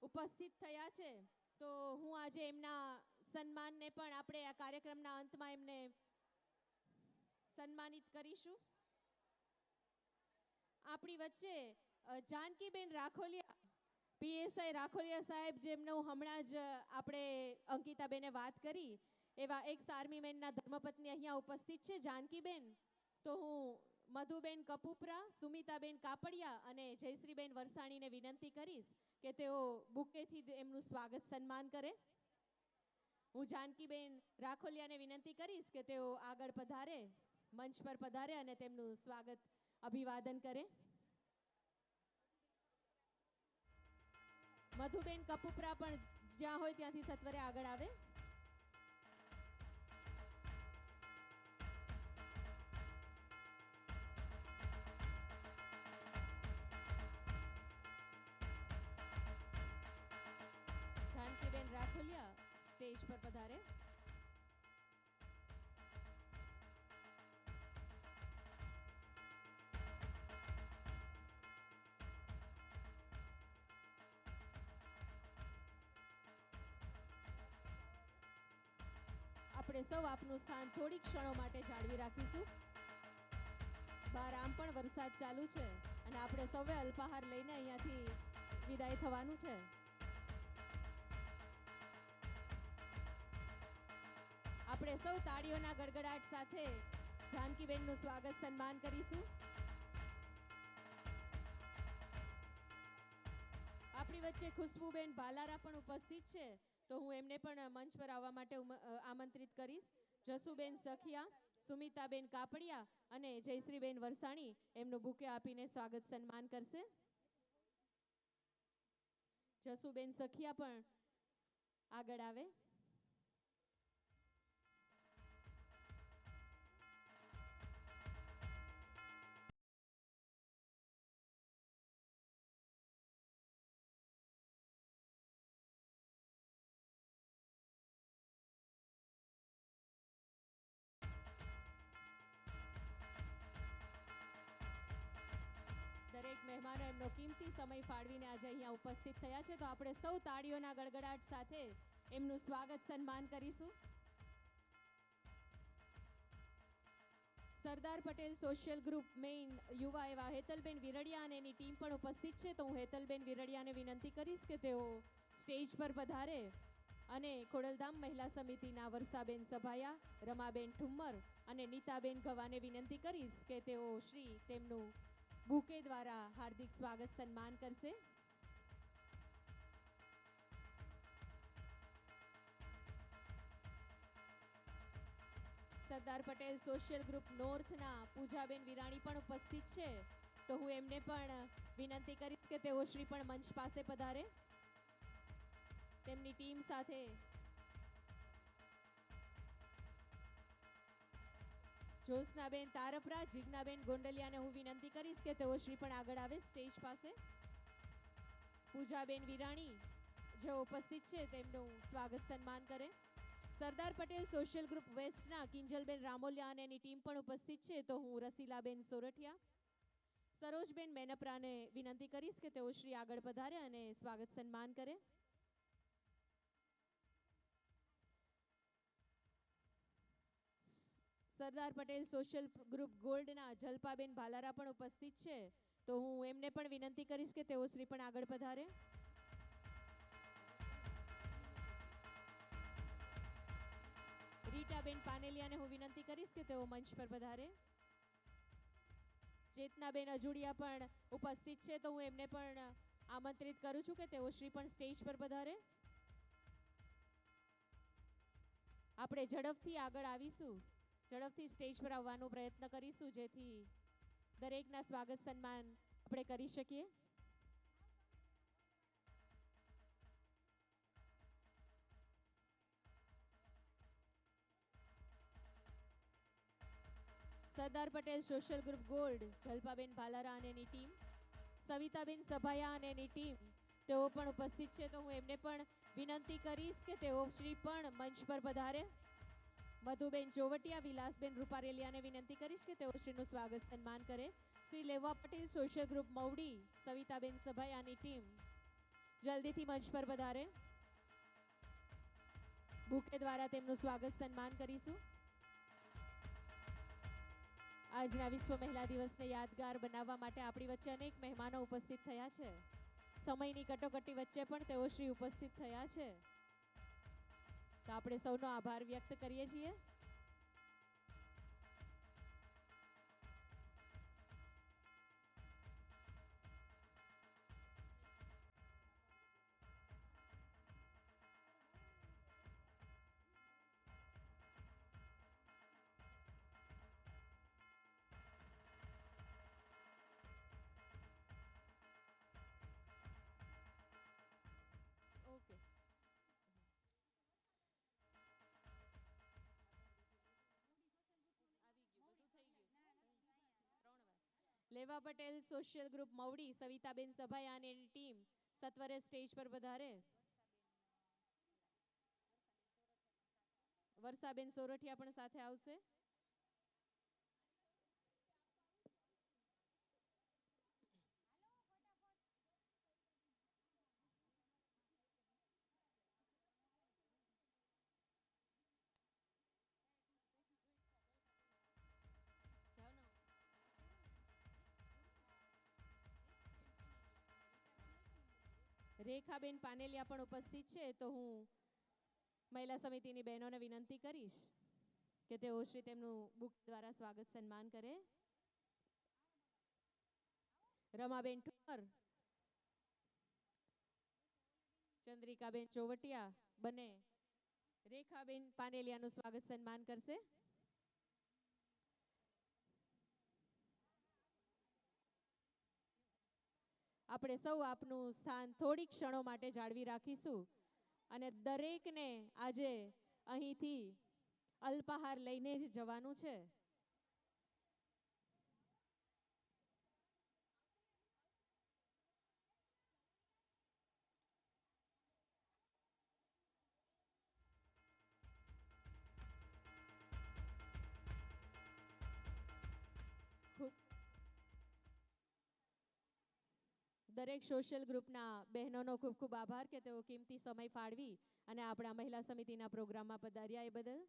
ઉપસ્થિત થયા છે, તો હું આજે એમના સન્માનને પણ આપણે આ કાર્યક્રમના અંતમાં એમને સન્માનિત કરીશું. આપણી વચ્ચે જાનકીબેન રાખોલિયા, પીએસઆઈ રાખોલિયા સાહેબ, જેમનું હમણાં જ આપણે અંકિતાબેને વાત કરી, એવા એક્સ આર્મી મેનના ધર્મપત્ની અહીંયા ઉપસ્થિત છે, જાનકીબેન. તો હું મધુબેન કપૂપરા, સુમિતાબેન કાપડિયા અને જયશ્રીબેન વરસાણીને વિનંતી કરીશ કે તેઓ બુકેથી એમનું સ્વાગત સન્માન કરે. હું જાનકીબેન રાખોલિયાને વિનંતી કરીશ કે તેઓ આગળ પધારે, મંચ પર પધારે અને તેમનું સ્વાગત અભિવાદન કરે. મધુબેન કપૂપરા પણ જ્યાં હોય ત્યાંથી સત્વરે આગળ આવે. જાનકીબેન રાખોલિયા સ્ટેજ પર પધારે. આપણે સૌ આપનું સ્થાન થોડી ક્ષણો માટે જાળવી રાખીશું. બહાર આમ પણ વરસાદ ચાલુ છે અને આપણે સૌએ અલ્પાહાર લઈને અહીંયાથી વિદાય થવાનું છે. આપણે સૌ તાળીઓના ગડગડાટ સાથે જાનકીબેનનું સ્વાગત સન્માન કરીશું. આપણી વચ્ચે ખુશ્બુબેન ભાલારા પણ ઉપસ્થિત છે, તો હું એમને પણ મંચ પર આવવા માટે આમંત્રિત કરીશ. જસુબેન સખિયા, સુમિતાબેન કાપડિયા અને જયશ્રીબેન વરસાણી એમનું બુકે આપીને સ્વાગત સન્માન કરશે. જસુબેન સખિયા પણ આગળ આવે. મહેમાનો એમનો કિંમતી સમય ફાળવીને આજે અહીંયા ઉપસ્થિત થયા છે, તો આપણે સૌ તાળીઓના ગડગડાટ સાથે એમનું સ્વાગત સન્માન કરીશું. Sardar Patel social group main યુવા એવા હેતલબેન વિરડિયા અને એની ટીમ પણ ઉપસ્થિત છે, તો હું હેતલબેન વિરડિયાને વિનંતી કરીશ કે તેઓ સ્ટેજ પર પધારે અને ખોડલધામ મહિલા સમિતિના વર્ષાબેન સભાયા, રમાબેન ઠુમ્મર અને નીતાબેન ગવાને વિનંતી કરીશ કે તેઓ શ્રી તેમનું બુકે દ્વારા હાર્દિક સ્વાગત સન્માન કરશે. સરદાર પટેલ સોશિયલ ગ્રુપ નોર્થના પૂજાબેન વિરાણી પણ ઉપસ્થિત છે, તો હું એમને પણ વિનંતી કરીશ કે તેઓ શ્રી પણ મંચ પાસે પધારે તેમની ટીમ સાથે. જ્યોત્સનાબેન તારપરા, જીજ્ઞાબેન ગોંડલિયાને હું વિનંતી કરીશ કે તેઓ શ્રી પણ આગળ આવે સ્ટેજ પાસે. પૂજાબેન વિરાણી જેઓ ઉપસ્થિત છે તેમનું સ્વાગત સન્માન કરે. સરદાર પટેલ સોશિયલ ગ્રુપ વેસ્ટના કિંજલબેન રામોલિયા અને એની ટીમ પણ ઉપસ્થિત છે, તો હું રસીલાબેન સોરઠિયા, સરોજબેન મેનપરાને વિનંતી કરીશ કે તેઓ શ્રી આગળ પધારે અને સ્વાગત સન્માન કરે. સરદાર પટેલ સોશિયલ ગ્રુપ ગોલ્ડના જલપાબેન ભાલારા પણ ઉપસ્થિત છે, તો હું એમને પણ વિનંતી કરીશ કે તેઓ શ્રી પણ આગળ પધારે. રીટાબેન પાનેલિયાને હું વિનંતી કરીશ કે તેઓ મંચ પર પધારે. ચેતનાબેન અજુડિયા પણ ઉપસ્થિત છે, તો હું એમને પણ આમંત્રિત કરું છું કે તેઓ શ્રી પણ સ્ટેજ પર પધારે. આપણે ઝડપથી આગળ આવીશું, ઝડપથી સ્ટેજ પર આવવાનો પ્રયત્ન કરીશું, જેથી દરેકના સ્વાગત સન્માન આપણે કરી શકીએ. Sardar Patel social group gold Jalpaben Bhalara અને એની ટીમ, સવિતાબેન સભાયા અને એની ટીમ તેઓ પણ ઉપસ્થિત છે, તો હું એમને પણ વિનંતી કરીશ કે તેઓ શ્રી પણ મંચ પર પધારે. મધુબેન ચોવટિયા, વિલાસબેન રૂપારેલિયાને વિનંતી કરીશ કે તેઓ શ્રીનું સ્વાગત સન્માન કરે. Shri Leva Patel social group Mavdi, Savitaben Sabhayani team જલ્દીથી મંચ પર પધારે. બુકે દ્વારા તેમનું સ્વાગત સન્માન કરીશું. આજના વિશ્વ મહિલા દિવસને યાદગાર બનાવવા માટે આપણી વચ્ચે અનેક મહેમાનો ઉપસ્થિત થયા છે. સમયની કટોકટી વચ્ચે પણ તેઓ શ્રી ઉપસ્થિત થયા છે, તો આપણે સૌનો આભાર વ્યક્ત કરીએ છીએ. ઓકે, લેવા પટેલ સોશિયલ ગ્રુપ મવડી, સવિતાબેન સભાયા અને એની ટીમ સત્વરે સ્ટેજ પર પધારે. વર્ષાબેન સોરઠિયા પણ સાથે આવશે. રેખાબેન પાનેલિયા પણ ઉપસ્થિત છે, તો હું મહિલા સમિતિની બહેનોને વિનંતી કરીશ કે તેઓ શ્રી તેમનું બુક દ્વારા સ્વાગત સન્માન કરે. રમાબેન ઠુમર, ચંદ્રિકાબેન ચોવટિયા બંને રેખાબેન પાનેલિયાનું સ્વાગત સન્માન કરશે. આપણે સૌ આપનું સ્થાન થોડી ક્ષણો માટે જાળવી રાખીશું અને દરેકને આજે અહીંથી અલ્પાહાર લઈને જ જવાનું છે. ખૂબ દરેક સોશિયલ ગ્રુપના બહેનોનો ખૂબ ખૂબ આભાર કે તેઓ કિંમતી સમય ફાળવી અને આપણા મહિલા સમિતિના પ્રોગ્રામમાં પધાર્યા એ બદલ.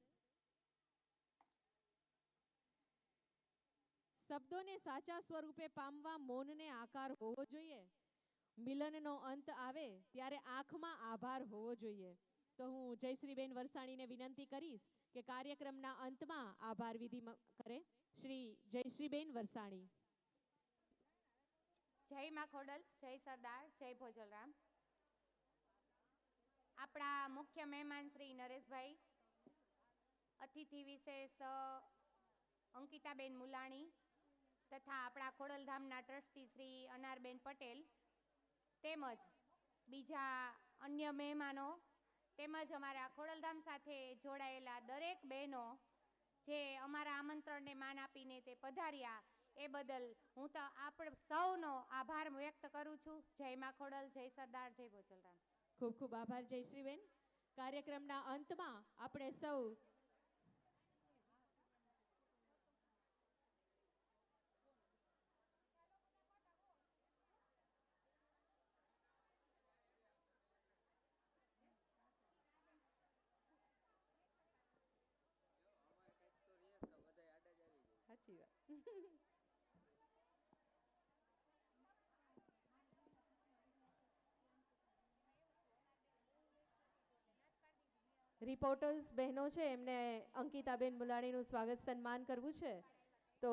શબ્દોને સાચા સ્વરૂપે પામવા મૌનને આકાર હોવો જોઈએ. મિલનનો અંત આવે ત્યારે આંખમાં આભાર હોવો જોઈએ. તો હું જયશ્રીબેન વરસાણીને વિનંતી કરીશ કે કાર્યક્રમના અંતમાં આભાર વિધિ કરે. શ્રી જયશ્રીબેન વરસાણી. જય માં ખોડલ, જય સરદાર, જય ભોજલરામ. આપણા મુખ્ય મહેમાન શ્રી નરેશભાઈ, અતિથિ વિશેષ અંકિતાબેન મુલાણી તથા આપણા ખોડલધામના ટ્રસ્ટી શ્રી અનારબેન પટેલ તેમજ બીજા અન્ય મહેમાનો તેમજ અમારા ખોડલધામ સાથે જોડાયેલા દરેક બહેનો જે અમારા આમંત્રણને માન આપીને તે પધાર્યા એ બદલ હું તો આપણે સૌનો આભાર વ્યક્ત કરું છું. જય માં ખોડલ, જય સરદાર, જય ભોજલરામ. ખૂબ ખૂબ આભાર જયશ્રીબેન. કાર્યક્રમના અંતમાં આપણે સૌ સાચી વાત. રિપોર્ટર્સ બહેનો છે એમને અંકિતાબેન મુલાણીનું સ્વાગત સન્માન કરવું છે. તો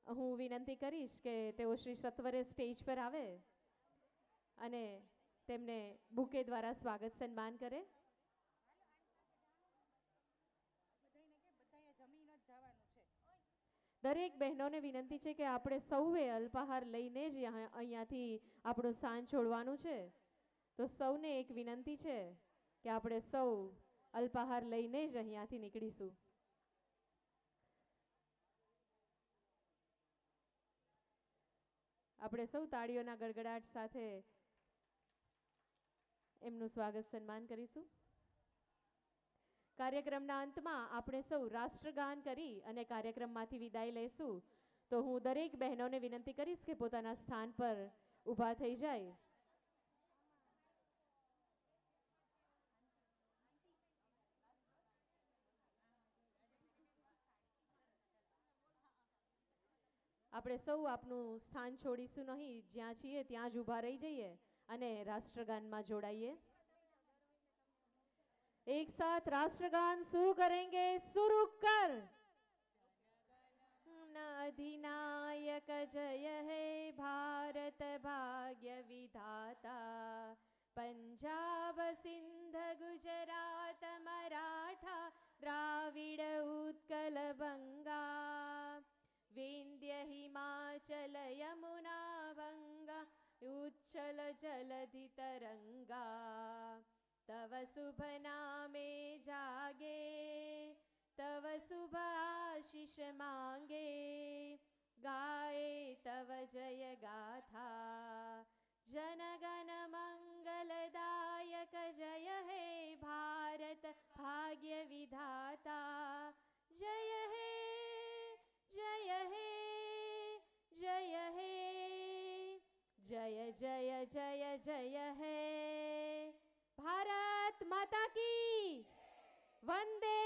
હું વિનંતી કરીશ કે તેઓ શ્રી સત્વરે સ્ટેજ પર આવે અને તેમને બુકે દ્વારા સ્વાગત સન્માન કરે. દરેક બહેનોને વિનંતી છે કે આપણે સૌએ અલ્પાહાર લઈને જ અહીંયાથી આપણું સ્થાન છોડવાનું છે. તો સૌને એક વિનંતી છે કે આપણે સૌ અલ્પાહાર લઈને જ અહીંયાથી નીકળીશું. આપણે સૌ તાળીઓના ગડગડાટ સાથે એમનું સ્વાગત સન્માન કરીશું. કાર્યક્રમના અંતમાં આપણે સૌ રાષ્ટ્રગાન કરી અને કાર્યક્રમમાંથી વિદાય લેશું. તો હું દરેક બહેનોને વિનંતી કરીશ કે પોતાના સ્થાન પર ઊભા થઈ જાય. આપણે સૌ આપનું સ્થાન છોડીશું નહીં, જ્યાં છીએ ત્યાં જ ઊભા રહી જઈએ અને રાષ્ટ્રગાનમાં જોડાઈએ. एक साथ राष्ट्रगान शुरू करेंगे. शुरू कर. अधिनायक जय है भारत भाग्य विधाता, पंजाब सिंध गुजरात मराठा द्राविड उत्कल बंगा, विंध्य हिमाचल यमुना गंगा उच्छल जलधि तरंगा, तव शुभ नामे जागे, तव शुभ आशीष मांगे, गाए तव जय गाथा, जनगण मंगलदायक जय हे भारत भाग्य विधाता, जय हे जय हे जय हे जय जय जय जय हे. ભારત માતા કી વંદે.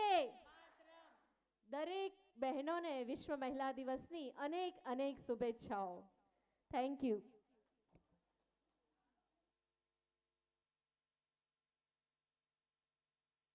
દરેક બહેનોને વિશ્વ મહિલા દિવસની અનેક અનેક શુભેચ્છાઓ. Thank you.